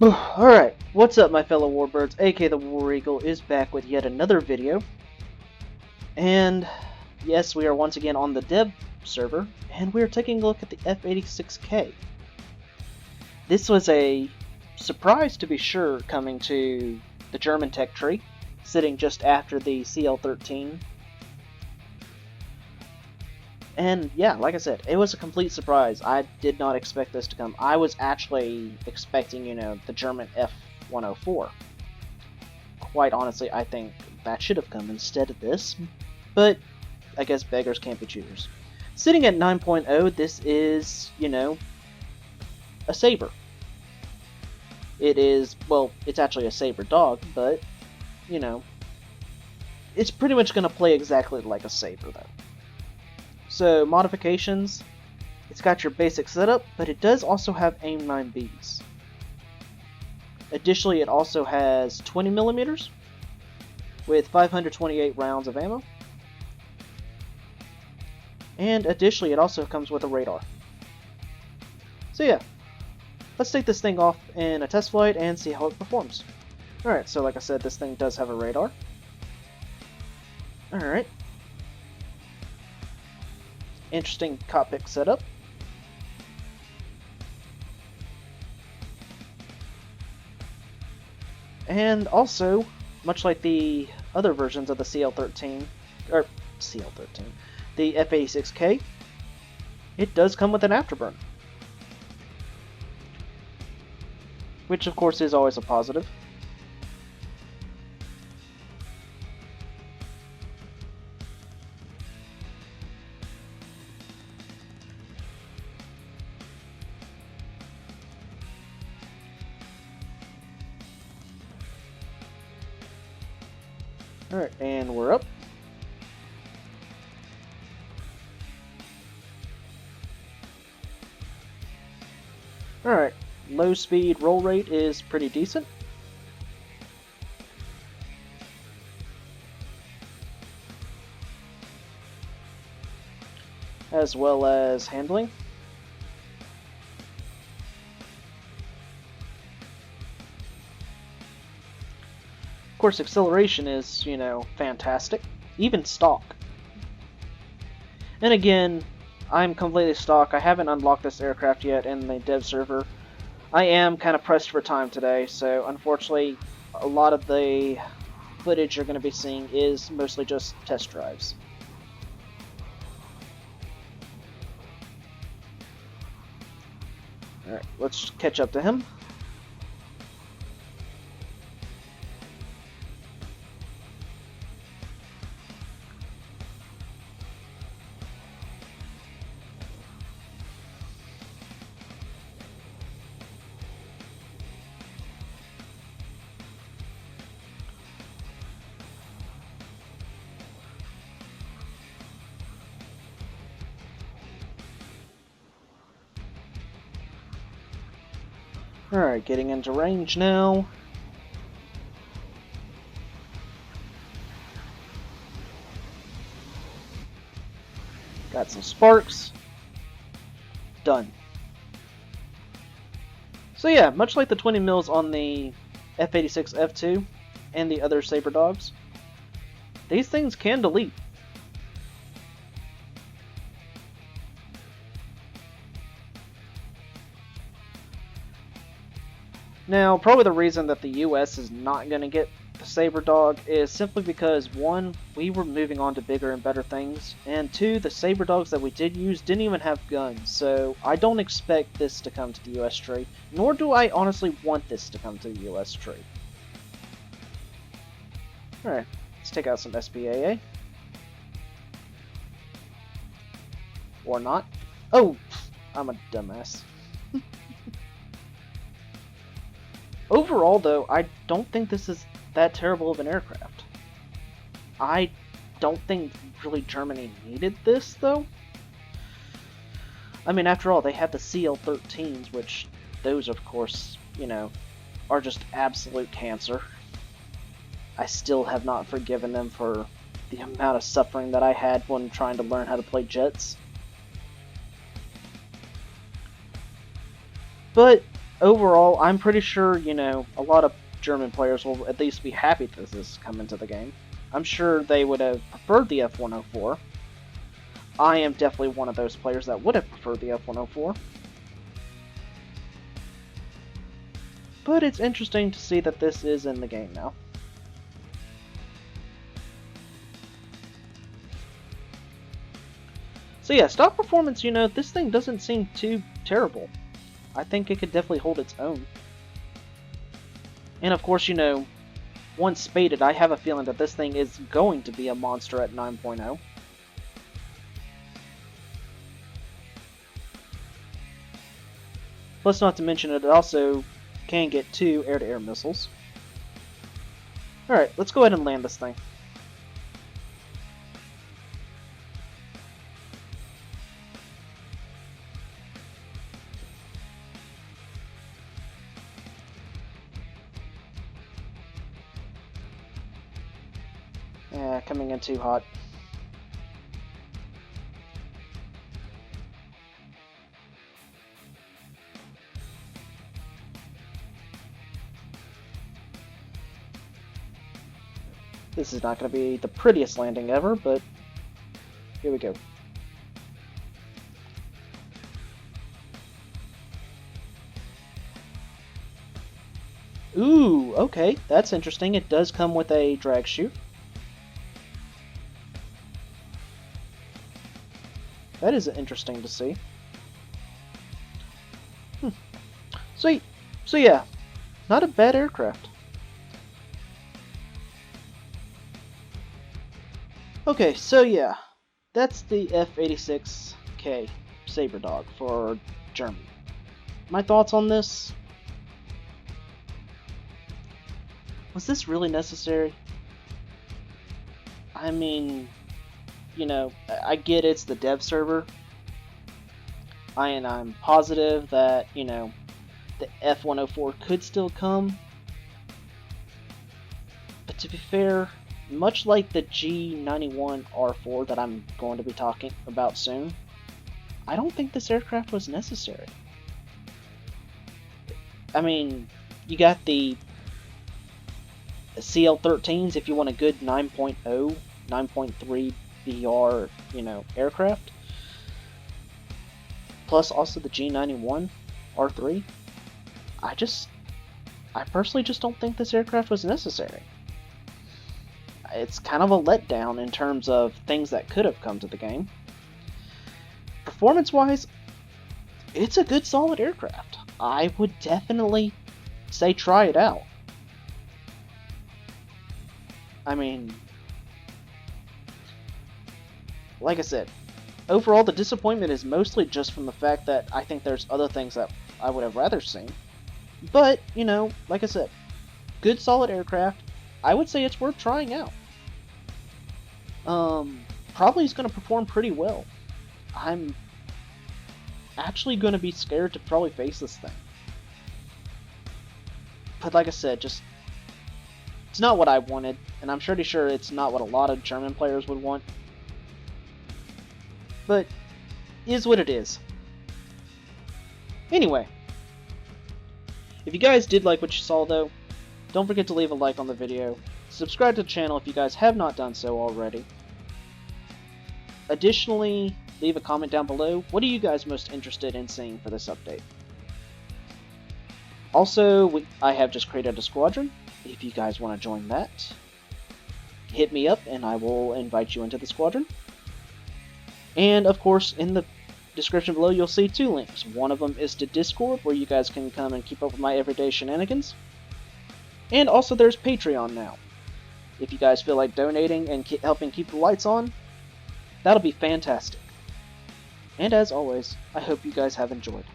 Alright, what's up my fellow warbirds, aka the War Eagle is back with yet another video. And yes, we are once again on the dev server, and we are taking a look at the F-86k. This was a surprise to be sure, coming to the German tech tree, sitting just after the CL-13. And yeah, like I said, it was a complete surprise. I did not expect this to come. I was actually expecting, the German F-104. Quite honestly, I think that should have come instead of this. But I guess beggars can't be choosers. Sitting at 9.0, this is, a Sabre. It is, well, it's actually a Sabre dog, but, it's pretty much going to play exactly like a Sabre, though. So, modifications, it's got your basic setup, but it does also have AIM-9Bs. Additionally, it also has 20mm with 528 rounds of ammo. And additionally, it also comes with a radar. So yeah, let's take this thing off in a test flight and see how it performs. Alright, so like I said, this thing does have a radar. Alright. Interesting cockpit setup. And also, much like the other versions of the CL-13, the F-86k, it does come with an afterburn. Which of course is always a positive. Alright, and we're up. Alright, low speed roll rate is pretty decent. As well as handling. Of course, acceleration is, fantastic. Even stock. And again, I'm completely stock. I haven't unlocked this aircraft yet in the dev server. I am kind of pressed for time today, so unfortunately, a lot of the footage you're going to be seeing is mostly just test drives. Alright, let's catch up to him. Alright, getting into range now. Got some sparks. Done. So yeah, much like the 20 mils on the F-86 F2 and the other Sabre dogs, these things can delete. Now, probably the reason that the US is not going to get the Sabre dog is simply because, one, we were moving on to bigger and better things, and two, the Sabre dogs that we did use didn't even have guns, so I don't expect this to come to the US trade, nor do I honestly want this to come to the US trade. Alright, let's take out some SPAA. Or not. Oh, I'm a dumbass. Overall, though, I don't think this is that terrible of an aircraft. I don't think really Germany needed this, though. I mean, after all, they had the CL-13s, which those, of course, are just absolute cancer. I still have not forgiven them for the amount of suffering that I had when trying to learn how to play jets. But overall, I'm pretty sure, you know, a lot of German players will at least be happy that this has come into the game. I'm sure they would have preferred the F-104. I am definitely one of those players that would have preferred the F-104. But it's interesting to see that this is in the game now. So yeah, stock performance, you know, this thing doesn't seem too terrible. I think it could definitely hold its own. And of course, you know, once spaded, I have a feeling that this thing is going to be a monster at 9.0. Plus, not to mention it also can get 2 air-to-air missiles. Alright, let's go ahead and land this thing. Yeah, coming in too hot. This is not going to be the prettiest landing ever, but here we go. Ooh, okay, that's interesting. It does come with a drag chute. That is interesting to see. Sweet. So yeah, not a bad aircraft. Okay, so yeah, that's the F-86k Saber Dog for Germany. My thoughts on this? Was this really necessary? I mean, you know, I get it's the dev server, and I'm positive that, you know, the F-104 could still come. But to be fair, much like the G91R4 that I'm going to be talking about soon, I don't think this aircraft was necessary. I mean, you got the CL-13s if you want a good 9.0, 9.3 BR, you know, aircraft. Plus also the G91R3. I personally just don't think this aircraft was necessary. It's kind of a letdown in terms of things that could have come to the game. Performance-wise, it's a good solid aircraft. I would definitely say try it out. I mean, like I said, overall the disappointment is mostly just from the fact that I think there's other things that I would have rather seen. But, you know, like I said, good solid aircraft. I would say it's worth trying out. Probably is going to perform pretty well. I'm actually going to be scared to probably face this thing. But like I said, just it's not what I wanted, and I'm pretty sure it's not what a lot of German players would want. But it is what it is. Anyway, if you guys did like what you saw though, don't forget to leave a like on the video. Subscribe to the channel if you guys have not done so already. Additionally, leave a comment down below. What are you guys most interested in seeing for this update? Also, I have just created a squadron. If you guys want to join that, hit me up and I will invite you into the squadron. And of course, in the description below, you'll see 2 links. One of them is to Discord, where you guys can come and keep up with my everyday shenanigans. And also there's Patreon now. If you guys feel like donating and helping keep the lights on, that'll be fantastic. And as always, I hope you guys have enjoyed.